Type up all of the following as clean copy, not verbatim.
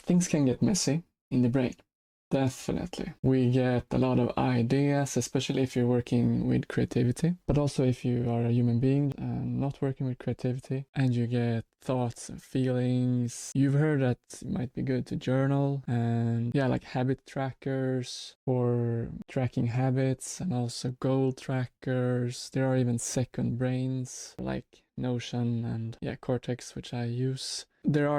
things can get messy in the brain. Definitely. We get a lot of ideas, especially if you're working with creativity, but also if you are a human being and not working with creativity, and you get thoughts and feelings. You've heard that it might be good to journal, and yeah, like habit trackers for tracking habits, and also goal trackers. There are even second brains like Notion and yeah, Cortex, which I use. There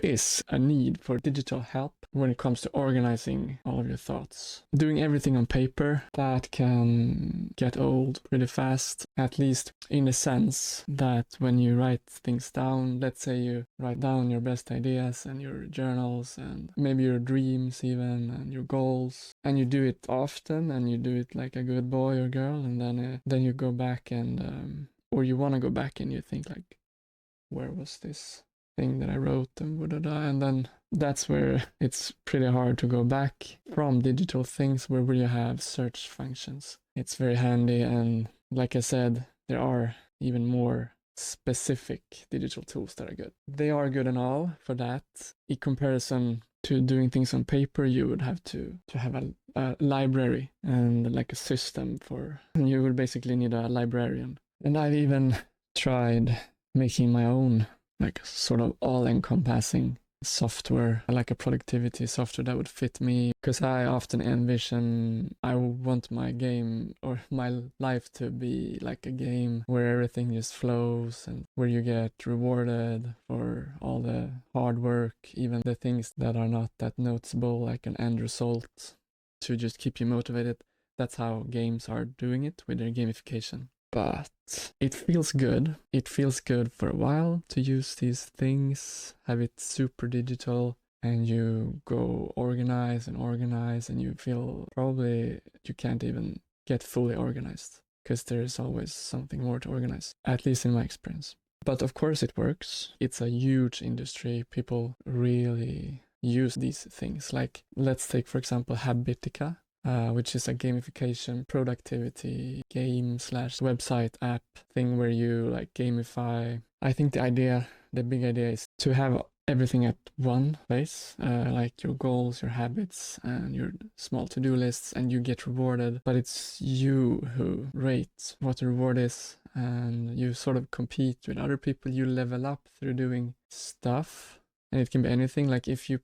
is a need for digital help when it comes to organizing all of your thoughts. Doing everything on paper, that can get old pretty fast, at least in the sense that when you write things down, let's say you write down your best ideas and your journals and maybe your dreams even and your goals, and you do it often and you do it like a good boy or girl, and then you go back and or you want to go back and you think like, where was this thing that I wrote and then that's where it's pretty hard to go back from digital things where you have search functions. It's very handy, and like I said, there are even more specific digital tools that are good. They are good and all for that. In comparison to doing things on paper, you would have to have a library and like a system for, you would basically need a librarian. And I've even tried making my own like sort of all-encompassing software, like a productivity software that would fit me, because I often envision I want my game or my life to be like a game where everything just flows and where you get rewarded for all the hard work, even the things that are not that noticeable, like an end result to just keep you motivated. That's how games are doing it with their gamification. But it feels good. It feels good for a while to use these things, have it super digital, and you go organize, and you feel probably you can't even get fully organized because there is always something more to organize, at least in my experience. But of course it works. It's a huge industry. People really use these things. Like, let's take, for example, Habitica. Which is a gamification productivity game / website app thing where you like gamify. I think the big idea is to have everything at one place, like your goals, your habits, and your small to-do lists, and you get rewarded, but it's you who rate what the reward is, and you sort of compete with other people. You level up through doing stuff. And it can be anything, like if you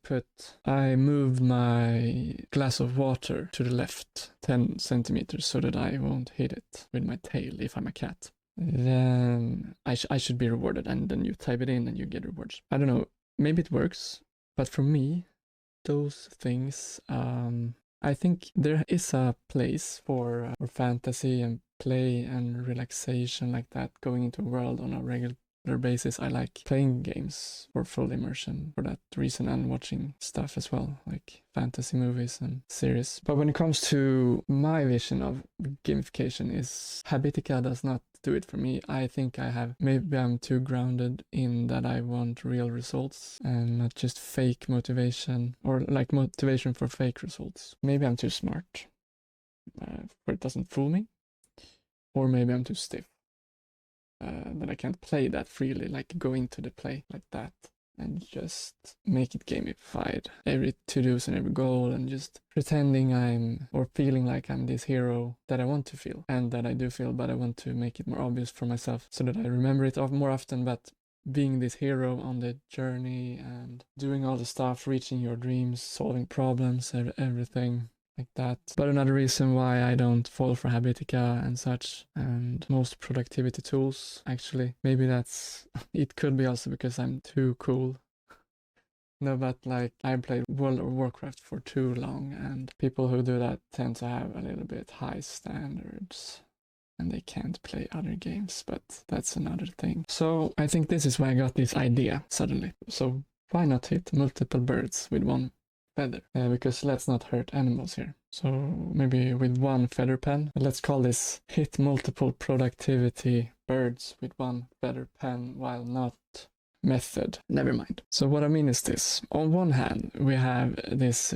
I moved my glass of water to the left 10 centimeters so that I won't hit it with my tail if I'm a cat. Then I should be rewarded, and then you type it in and you get rewards. I don't know, maybe it works, but for me, those things, I think there is a place for fantasy and play and relaxation like that, going into a world on a regular basis. I like playing games for full immersion for that reason, and watching stuff as well, like fantasy movies and series. But when it comes to my vision of gamification, is Habitica does not do it for me. I think maybe I'm too grounded in that I want real results and not just fake motivation, or like motivation for fake results. Maybe I'm too smart, where it doesn't fool me, or maybe I'm too stiff. That I can't play that freely, like go into the play like that and just make it gamified. Every to-dos and every goal, and just pretending or feeling like I'm this hero that I want to feel, and that I do feel, but I want to make it more obvious for myself so that I remember it more often. But being this hero on the journey and doing all the stuff, reaching your dreams, solving problems, everything like that. But another reason why I don't fall for Habitica and such, and most productivity tools, actually, maybe it could be also because I'm too cool. No, but like, I played World of Warcraft for too long, and people who do that tend to have a little bit high standards, and they can't play other games, but that's another thing. So I think this is why I got this idea suddenly. So why not hit multiple birds with one feather? Because let's not hurt animals here. So maybe with one feather pen. Let's call this hit multiple productivity birds with one feather pen while not method. Never mind. So what I mean is this. On one hand, we have this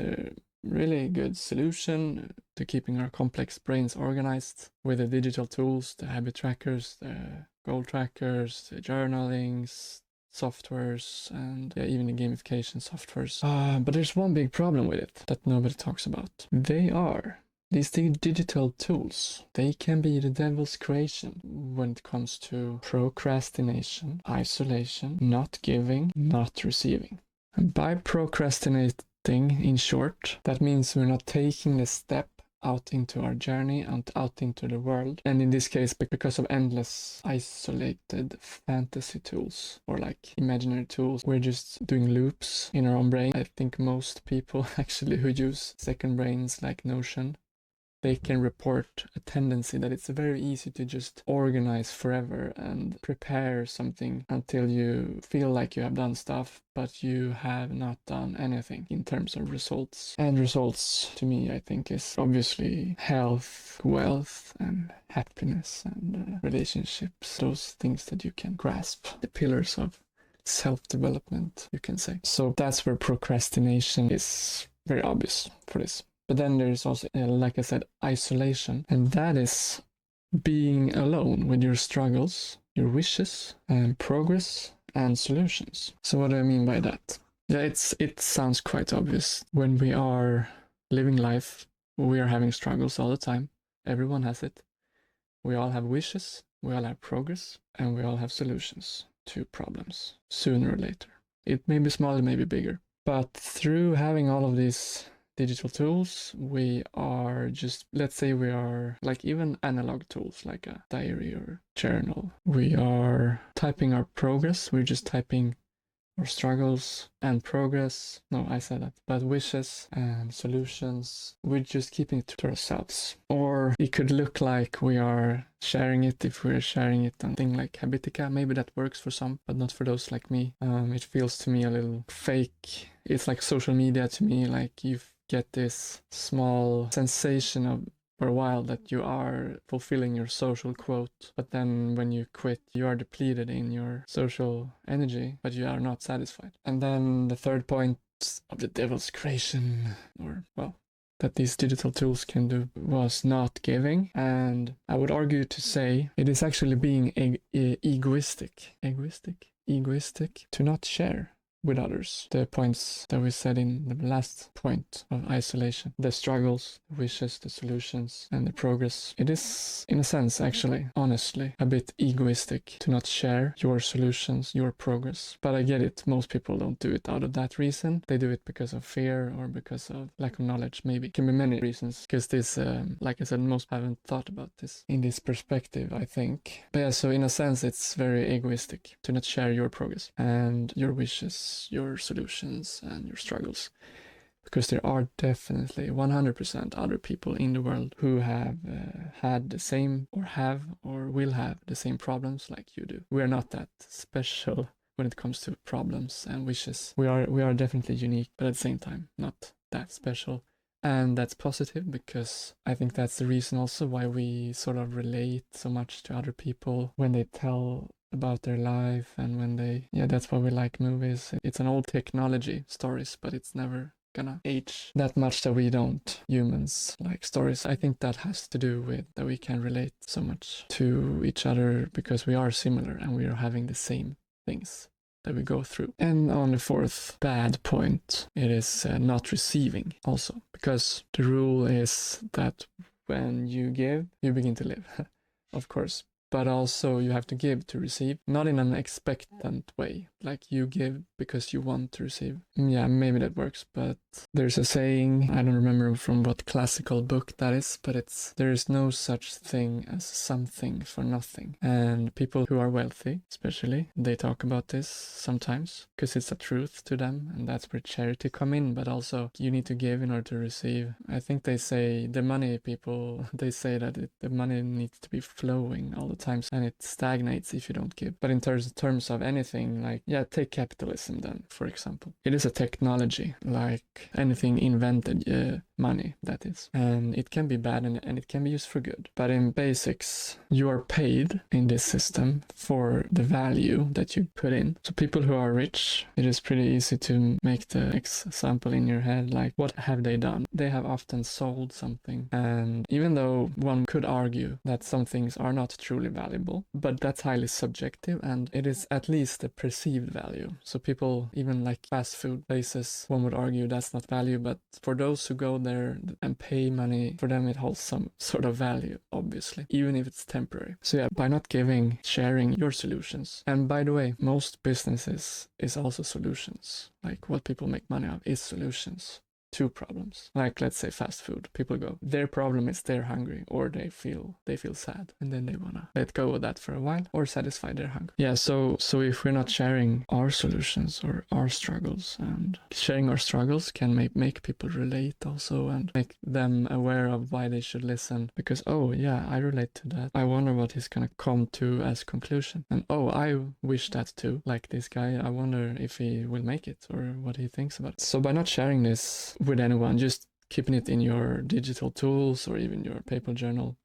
really good solution to keeping our complex brains organized with the digital tools, the habit trackers, the goal trackers, the journalings, softwares and even the gamification softwares. But there's one big problem with it that nobody talks about. These digital tools, they can be the devil's creation when it comes to procrastination, isolation, not giving, not receiving. And by procrastinating, in short, that means we're not taking the step out into our journey and out into the world. And in this case, because of endless isolated fantasy tools or like imaginary tools, we're just doing loops in our own brain. I think most people actually who use second brains like Notion, they can report a tendency that it's very easy to just organize forever and prepare something until you feel like you have done stuff, but you have not done anything in terms of results. And results, to me, I think is obviously health, wealth, and happiness, and relationships, those things that you can grasp, the pillars of self-development, you can say. So that's where procrastination is very obvious for this. But then there's also, like I said, isolation. And that is being alone with your struggles, your wishes, and progress and solutions. So what do I mean by that? Yeah, it sounds quite obvious. When we are living life, we are having struggles all the time. Everyone has it. We all have wishes, we all have progress, and we all have solutions to problems, sooner or later. It may be small, it may be bigger. But through having all of these digital tools, we are just, let's say we are like even analog tools like a diary or journal. We are typing our progress, we're just typing our struggles and progress. No, I said that. But wishes and solutions, we're just keeping it to ourselves. Or it could look like we are sharing it if we're sharing it on thing like Habitica. Maybe that works for some, but not for those like me. It feels to me a little fake. It's like social media to me, like you get this small sensation of for a while that you are fulfilling your social quote, but then when you quit, you are depleted in your social energy, but you are not satisfied. And then the third point of the devil's creation, or well, that these digital tools can do, was not giving. And I would argue to say it is actually being egoistic to not share with others. The points that we said in the last point of isolation, the struggles, the wishes, the solutions, and the progress. It is, in a sense, actually, honestly, a bit egoistic to not share your solutions, your progress. But I get it, most people don't do it out of that reason. They do it because of fear or because of lack of knowledge, maybe. It can be many reasons, because this, like I said, most haven't thought about this in this perspective, I think. But yeah, so in a sense, it's very egoistic to not share your progress and your wishes, your solutions, and your struggles, because there are definitely 100% other people in the world who have had the same, or have, or will have the same problems like you do. We are not that special when it comes to problems and wishes. We are definitely unique, but at the same time not that special. And that's positive, because I think that's the reason also why we sort of relate so much to other people when they tell about their life, and when they, that's why we like movies. It's an old technology, stories, but it's never gonna age that much that we don't, humans, like stories. I think that has to do with that we can relate so much to each other because we are similar and we are having the same things that we go through. And on the fourth bad point, it is not receiving also, because the rule is that when you give, you begin to live, of course. But also you have to give to receive, not in an expectant way, like you give because you want to receive. Yeah, maybe that works, but there's a saying, I don't remember from what classical book that is, but there is no such thing as something for nothing. And people who are wealthy, especially, they talk about this sometimes because it's a truth to them, and that's where charity come in. But also you need to give in order to receive. I think they say the money people, they say that the money needs to be flowing all the time, and it stagnates if you don't give. But in terms of anything, like, take capitalism then, for example. It is a technology, like anything invented, money, that is. And it can be bad and it can be used for good. But in basics, you are paid in this system for the value that you put in. So people who are rich, it is pretty easy to make the example in your head, like, what have they done? They have often sold something. And even though one could argue that some things are not truly valuable, but that's highly subjective, and it is at least a perceived value. So people, even like fast food places, one would argue that's not value, but for those who go there and pay money, for them it holds some sort of value, obviously, even if it's temporary. So yeah, by not sharing your solutions. And by the way, most businesses is also solutions. Like what people make money of is solutions to problems. Like let's say fast food. People go, their problem is they're hungry, or they feel sad, and then they wanna let go of that for a while or satisfy their hunger. Yeah, so if we're not sharing our solutions or our struggles, and sharing our struggles can make people relate also, and make them aware of why they should listen, because oh yeah, I relate to that. I wonder what he's gonna come to as conclusion. And oh, I wish that too, like this guy. I wonder if he will make it or what he thinks about it. So by not sharing this with anyone, just keeping it in your digital tools or even your paper journal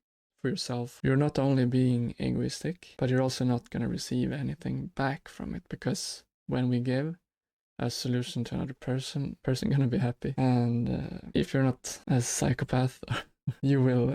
for yourself, you're not only being egoistic, but you're also not going to receive anything back from it, because when we give a solution to another person going to be happy, and if you're not a psychopath, you will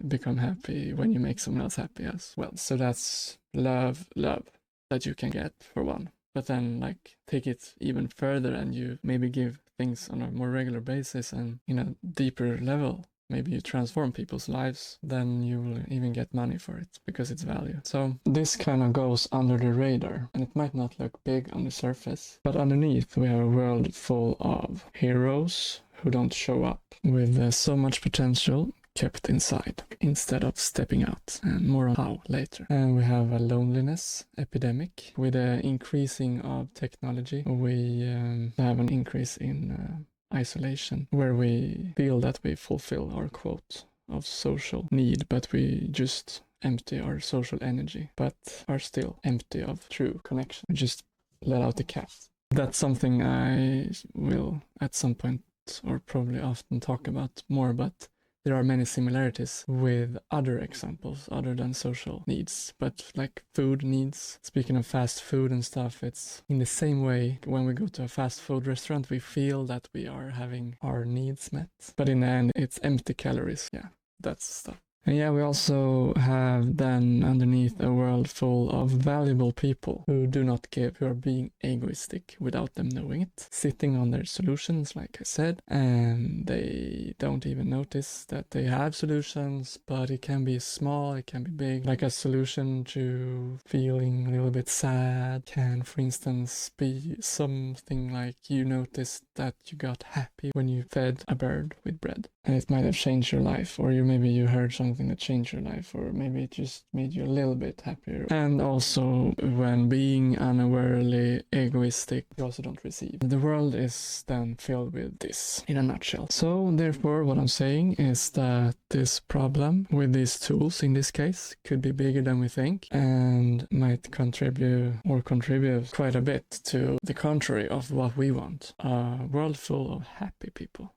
become happy when you make someone else happy as well. So that's love that you can get for one. But then like take it even further, and you maybe give things on a more regular basis and in a deeper level. Maybe you transform people's lives, then you will even get money for it because it's value. So this kind of goes under the radar, and it might not look big on the surface, but underneath we have a world full of heroes who don't show up, with so much potential kept inside instead of stepping out, and more on how later. And we have a loneliness epidemic. With the increasing of technology, we have an increase in isolation, where we feel that we fulfill our quote of social need, but we just empty our social energy, but are still empty of true connection. We just let out the cat. That's something I will at some point, or probably often, talk about more, but there are many similarities with other examples other than social needs, but like food needs. Speaking of fast food and stuff, it's in the same way. When we go to a fast food restaurant, we feel that we are having our needs met, but in the end, it's empty calories. Yeah, that's stuff. And yeah, we also have then underneath a world full of valuable people who do not give, who are being egoistic without them knowing it, sitting on their solutions, like I said, and they don't even notice that they have solutions, but it can be small, it can be big. Like a solution to feeling a little bit sad can, for instance, be something like you noticed that you got happy when you fed a bird with bread, and it might have changed your life, or maybe you heard something that changed your life, or maybe it just made you a little bit happier. And also, when being unawarely egoistic, you also don't receive. The world is then filled with this, in a nutshell. So therefore, what I'm saying is that this problem with these tools, in this case, could be bigger than we think, and might contribute quite a bit to the contrary of what we want. A world full of happy people,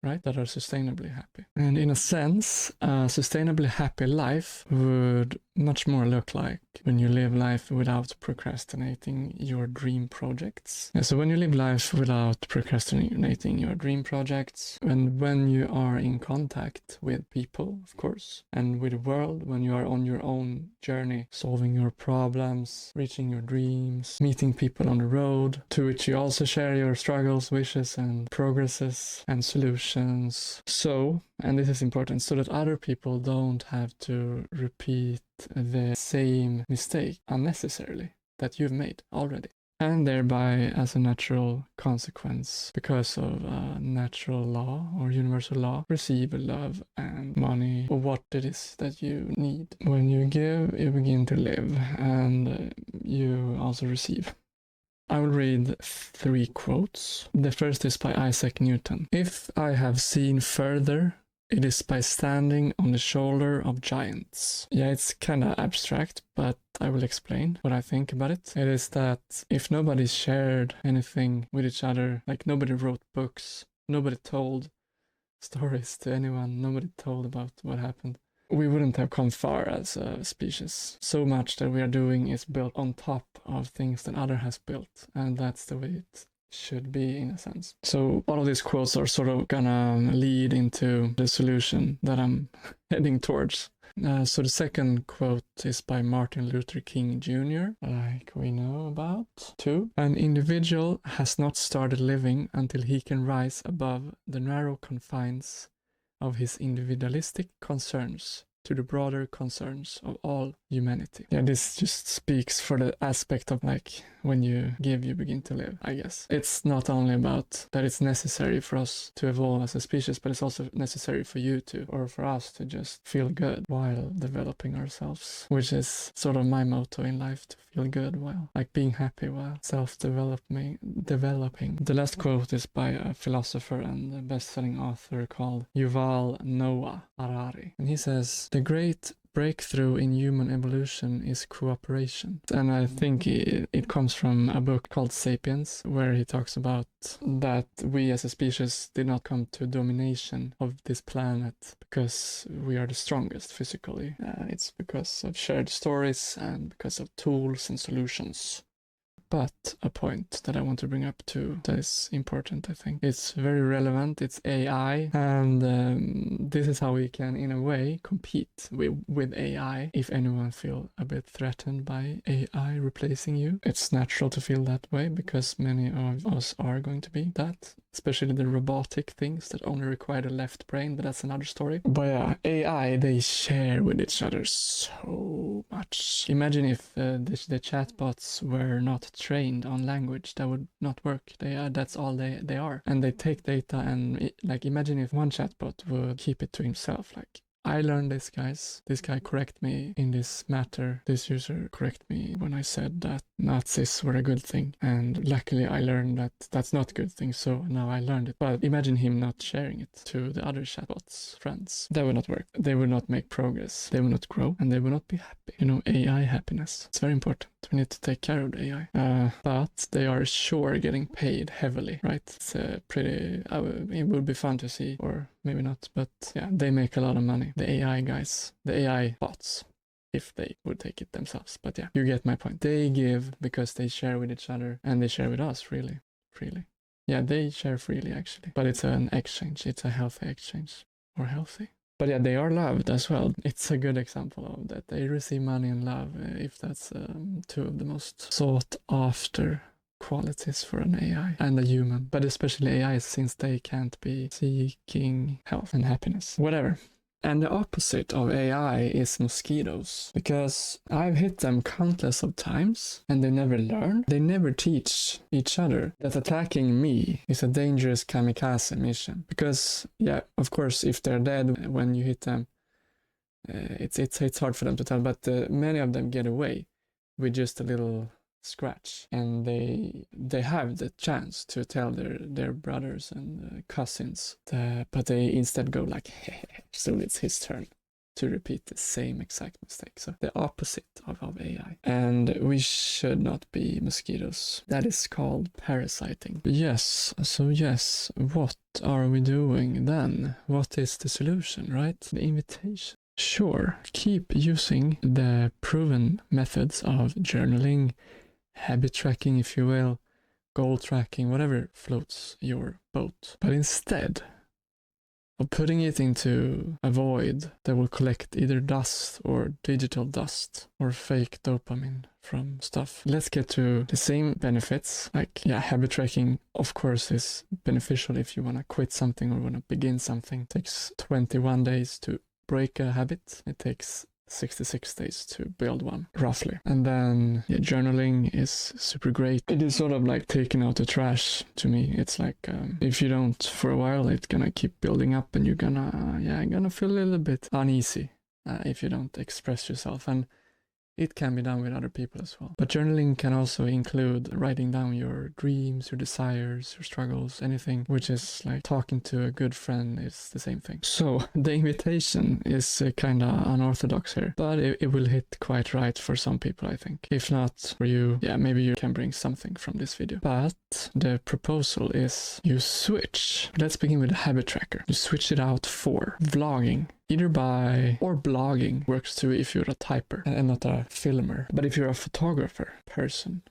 right? That are sustainably happy. And in a sense, a sustainably happy life would much more look like when you live life without procrastinating your dream projects. Yeah, so when you live life without procrastinating your dream projects, and when you are in contact with people, of course, and with the world, when you are on your own journey, solving your problems, reaching your dreams, meeting people on the road, to which you also share your struggles, wishes, and progresses and solutions. So, and this is important, so that other people don't have to repeat the same mistake unnecessarily that you've made already. And thereby, as a natural consequence, because of a natural law or universal law, receive love and money, or what it is that you need. When you give, you begin to live, and you also receive. I will read 3 quotes. The first is by Isaac Newton. "If I have seen further, it is by standing on the shoulder of giants." Yeah, it's kind of abstract, but I will explain what I think about it. It is that if nobody shared anything with each other, like nobody wrote books, nobody told stories to anyone, nobody told about what happened, we wouldn't have come far as a species. So much that we are doing is built on top of things that other has built, and that's the way it should be, in a sense. So all of these quotes are sort of gonna lead into the solution that I'm heading towards So the second quote is by Martin Luther King Jr., like we know about too. An individual has not started living until he can rise above the narrow confines of his individualistic concerns to the broader concerns of all humanity. Yeah, this just speaks for the aspect of like when you give, you begin to live, I guess. It's not only about that it's necessary for us to evolve as a species, but it's also necessary for you to, or for us to just feel good while developing ourselves, which is sort of my motto in life, to feel good while, like being happy while developing. The last quote is by a philosopher and a best-selling author called Yuval Noah Harari. And he says, "The great breakthrough in human evolution is cooperation." And I think it comes from a book called Sapiens, where he talks about that we as a species did not come to domination of this planet because we are the strongest physically. It's because of shared stories and because of tools and solutions. But a point that I want to bring up too that is important, I think. It's very relevant, it's AI, and this is how we can, in a way, compete with AI if anyone feel a bit threatened by AI replacing you. It's natural to feel that way because many of us are going to be that, especially the robotic things that only require the left brain, but that's another story. But yeah, AI, they share with each other so much. Imagine if the chatbots were not trained on language, that would not work. That's all they are, and they take data and like imagine if one chatbot would keep it to himself, like, I learned this, guys. This guy correct me in this matter. This user correct me when I said that Nazis were a good thing. And luckily I learned that that's not a good thing, so now I learned it. But imagine him not sharing it to the other chatbots, friends. That would not work. They would not make progress. They would not grow, and they would not be happy. You know, AI happiness. It's very important. We need to take care of the AI. But they are sure getting paid heavily, right? It's pretty... it would be fun to see, or maybe not, but yeah, they make a lot of money. The AI guys, the AI bots, if they would take it themselves. But yeah, you get my point. They give because they share with each other, and they share with us, really, freely. Yeah, they share freely, actually. But it's an exchange. It's a healthy exchange. Or healthy. But yeah, they are loved as well. It's a good example of that. They receive money and love, if that's two of the most sought after qualities for an AI and a human, but especially AI, since they can't be seeking health and happiness, whatever. And the opposite of AI is mosquitoes, because I've hit them countless of times and they never learn. They never teach each other that attacking me is a dangerous kamikaze mission, because yeah, of course, if they're dead when you hit them, it's hard for them to tell, but many of them get away with just a little scratch, and they have the chance to tell their brothers and cousins, but they instead go like, soon it's his turn to repeat the same exact mistake. So the opposite of AI. And we should not be mosquitoes. That is called parasiting. Yes, what are we doing then? What is the solution, right? The invitation. Sure, keep using the proven methods of journaling, habit tracking, if you will, goal tracking, whatever floats your boat. But instead of putting it into a void that will collect either dust or digital dust or fake dopamine from stuff, let's get to the same benefits. Like, yeah, habit tracking, of course, is beneficial if you want to quit something or want to begin something. It takes 21 days to break a habit. It takes 66 days to build one, roughly. And then yeah, journaling is super great. It is sort of like taking out the trash to me. It's like if you don't for a while, it's gonna keep building up, and you're gonna feel a little bit uneasy if you don't express yourself. And it can be done with other people as well. But journaling can also include writing down your dreams, your desires, your struggles, anything, which is like talking to a good friend is the same thing. So the invitation is kind of unorthodox here, but it will hit quite right for some people, I think. If not for you, yeah, maybe you can bring something from this video. But the proposal is you switch. Let's begin with a habit tracker. You switch it out for vlogging. Either or blogging works too if you're a typer and not a filmer. But if you're a photographer person,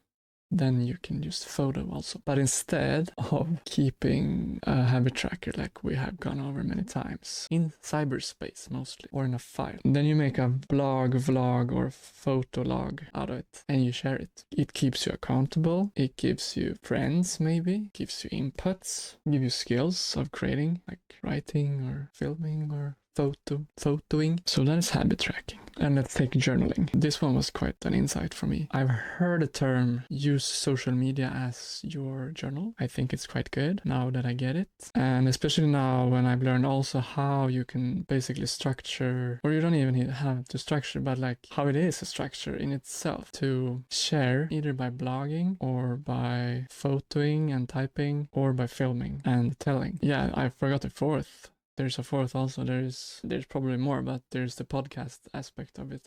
then you can use photo also. But instead of keeping a habit tracker like we have gone over many times in cyberspace mostly, or in a file, then you make a blog, vlog, or photo log out of it and you share it. It keeps you accountable, it gives you friends, maybe gives you inputs, give you skills of creating, like writing or filming or photoing. So that is habit tracking. And let's take journaling. This one was quite an insight for me. I've heard the term use social media as your journal. I think it's quite good now that I get it. And especially now when I've learned also how you can basically structure, or you don't even have to structure, but like how it is a structure in itself to share either by blogging or by photoing and typing or by filming and telling. Yeah, I forgot the fourth. There's a fourth also. There's probably more, but there's the podcast aspect of it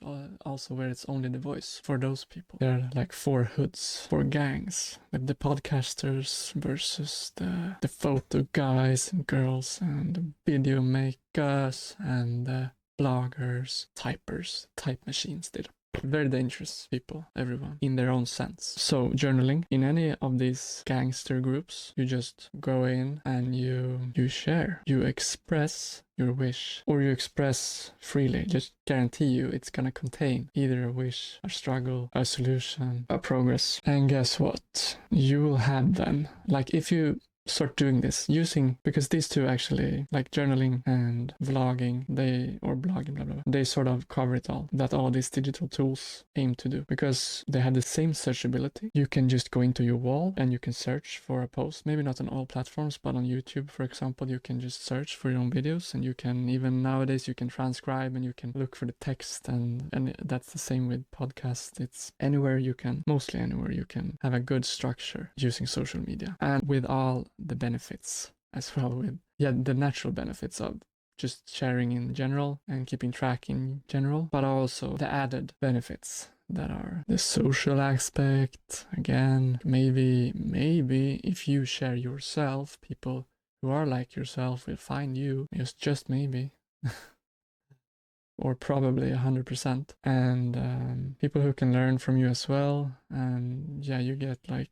also, where it's only the voice for those people. There are like 4 hoods, 4 gangs, like the podcasters versus the photo guys and girls and the video makers and the bloggers, typers, type machines. They're very dangerous people, everyone, in their own sense. So journaling, in any of these gangster groups, you just go in and you share, you express your wish, or you express freely. Just guarantee you it's gonna contain either a wish, a struggle, a solution, a progress. And guess what? You will have them. Like if you start doing this using, because these two actually, like journaling and vlogging, or blogging, blah, blah, blah, they sort of cover it all, that all these digital tools aim to do, because they have the same searchability. You can just go into your wall and you can search for a post, maybe not on all platforms, but on YouTube, for example, you can just search for your own videos, and you can, even nowadays, you can transcribe and you can look for the text, and that's the same with podcasts. It's mostly anywhere you can have a good structure using social media, and with all the benefits as well, with the natural benefits of just sharing in general and keeping track in general, but also the added benefits that are the social aspect. Again, maybe if you share yourself, people who are like yourself will find you, just maybe or probably 100%, and people who can learn from you as well. And you get like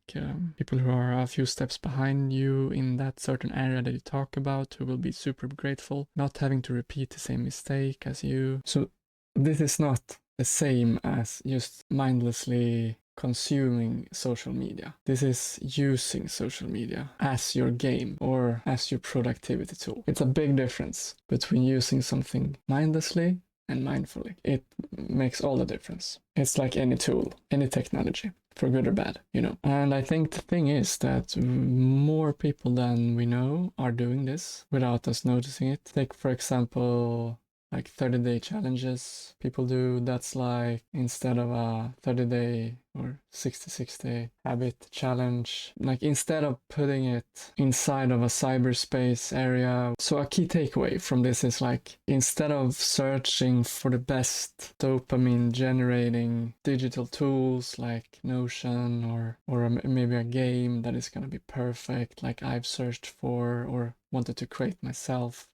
people who are a few steps behind you in that certain area that you talk about, who will be super grateful, not having to repeat the same mistake as you. So this is not the same as just mindlessly consuming social media. This is using social media as your game or as your productivity tool. It's a big difference between using something mindlessly and mindfully. It makes all the difference. It's like any tool, any technology, for good or bad, And I think the thing is that more people than we know are doing this without us noticing it. Take, for example, like 30-day challenges people do. That's like, instead of a 30-day or 66-day habit challenge, like instead of putting it inside of a cyberspace area. So a key takeaway from this is like, instead of searching for the best dopamine generating digital tools like Notion or maybe a game that is going to be perfect, like I've searched for or wanted to create myself.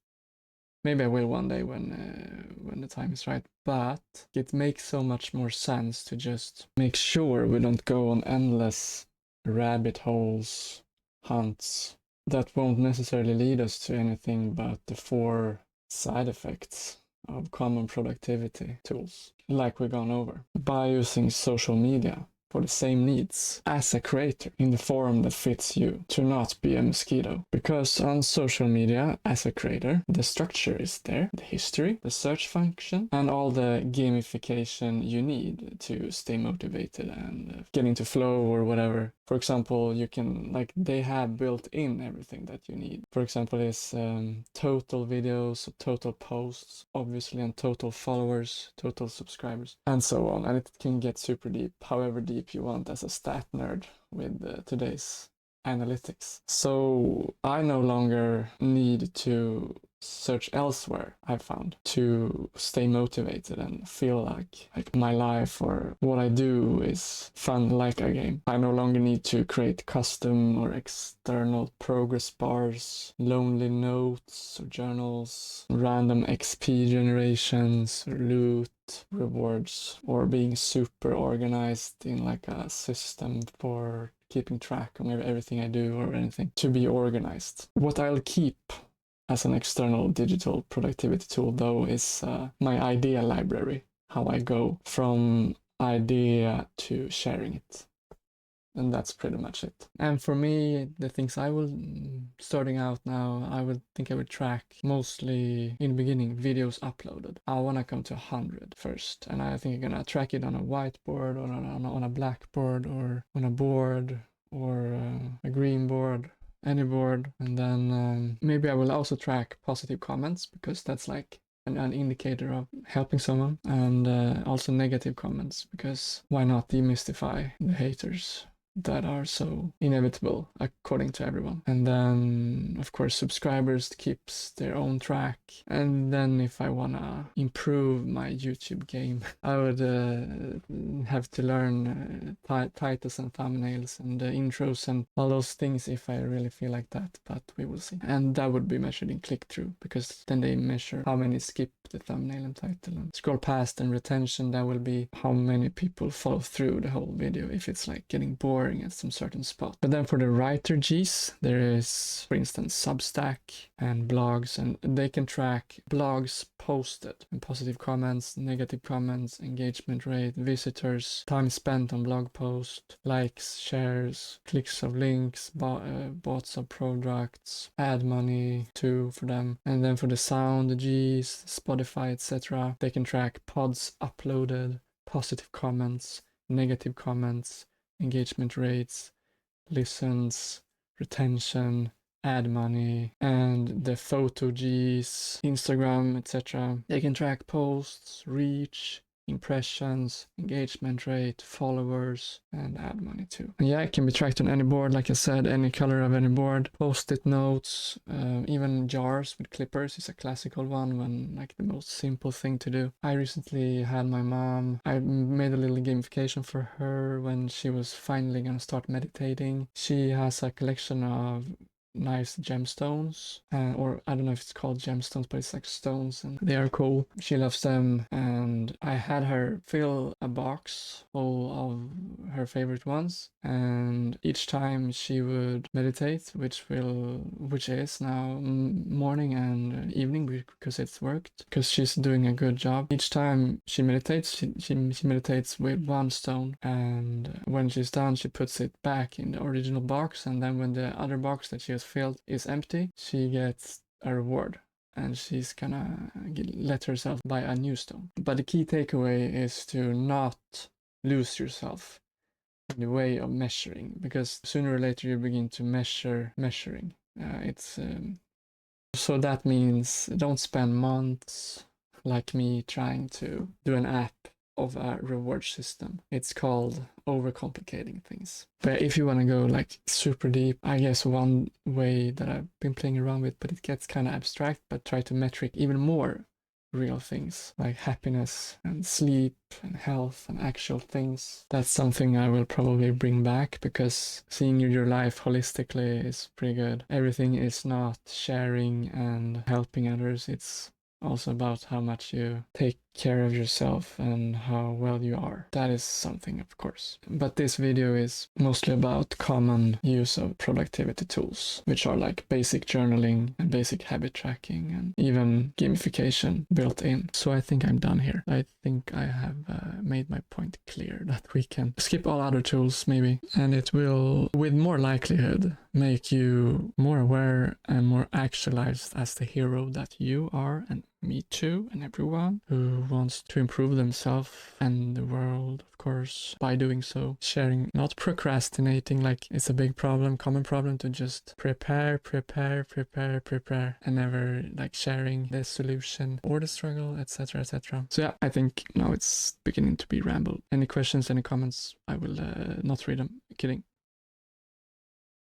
Maybe I will one day when the time is right, but it makes so much more sense to just make sure we don't go on endless rabbit holes, hunts, that won't necessarily lead us to anything but the 4 side effects of common productivity tools, like we've gone over, by using social media for the same needs as a creator in the form that fits you, to not be a mosquito. Because on social media, as a creator, the structure is there, the history, the search function, and all the gamification you need to stay motivated and get into flow or whatever. For example, you can, like, they have built in everything that you need. For example, is total videos, total posts, obviously, and total followers, total subscribers, and so on. And it can get super deep, however deep you want as a stat nerd with today's analytics. So I no longer need to search elsewhere, I've found, to stay motivated and feel like my life or what I do is fun like a game. I no longer need to create custom or external progress bars, lonely notes or journals, random XP generations or loot rewards, or being super organized in like a system for keeping track of everything I do or anything. To be organized. What I'll keep as an external digital productivity tool, though, is my idea library, how I go from idea to sharing it. And that's pretty much it. And for me, the things I will, starting out now, I would think I would track mostly in the beginning videos uploaded. I want to come to 100 first, and I think I'm gonna track it on a whiteboard or on a blackboard or on a board or a green board, any board. And then maybe I will also track positive comments, because that's like an indicator of helping someone, and also negative comments, because why not demystify the haters that are so inevitable according to everyone. And then of course subscribers keeps their own track. And then if I wanna improve my YouTube game, I would have to learn titles and thumbnails and intros and all those things if I really feel like that, but we will see. And that would be measured in click-through, because then they measure how many skip the thumbnail and title and scroll past, and retention, that will be how many people follow through the whole video if it's like getting boring at some certain spot. But then for the writer Gs, there is, for instance, Substack and blogs, and they can track blogs posted and positive comments, negative comments, engagement rate, visitors, time spent on blog post, likes, shares, clicks of links, bots of products, ad money too for them. And then for the sound Gs, Spotify, etc., they can track pods uploaded, positive comments, negative comments, engagement rates, listens, retention, ad money. And the photo Gs, Instagram, etc., they can track posts, reach, impressions, engagement rate, followers, and ad money too. And yeah, it can be tracked on any board, like I said, any color of any board. Post-it notes, even jars with clippers is a classical one, when like the most simple thing to do. I recently had my mom, I made a little gamification for her when she was finally gonna start meditating. She has a collection of nice gemstones, or I don't know if it's called gemstones, but it's like stones, and they are cool. She loves them, and I had her fill a box full of her favorite ones, and each time she would meditate, which is now morning and evening, because it's worked, because she's doing a good job. Each time she meditates, she meditates with one stone, and when she's done, she puts it back in the original box, and then when the other box that she has filled is empty, she gets a reward, and she's gonna let herself buy a new stone. But the key takeaway is to not lose yourself in the way of measuring, because sooner or later you begin to measuring. So that means don't spend months like me trying to do an app of a reward system. It's called overcomplicating things. But if you want to go like super deep, I guess one way that I've been playing around with, but it gets kind of abstract, but try to metric even more real things like happiness and sleep and health and actual things. That's something I will probably bring back, because seeing your life holistically is pretty good. Everything is not sharing and helping others. It's also about how much you take care of yourself and how well you are. That is something, of course. But this video is mostly about common use of productivity tools, which are like basic journaling and basic habit tracking and even gamification built in. So I think I'm done here. I think I have made my point clear that we can skip all other tools maybe, and it will, with more likelihood, make you more aware and more actualized as the hero that you are, and me too, and everyone who wants to improve themselves and the world, of course, by doing so. Sharing, not procrastinating like it's a big problem, common problem, to just prepare, and never like sharing the solution or the struggle, etc., etc. So yeah, I think now it's beginning to be ramble. Any questions, any comments? I will not read them. Kidding.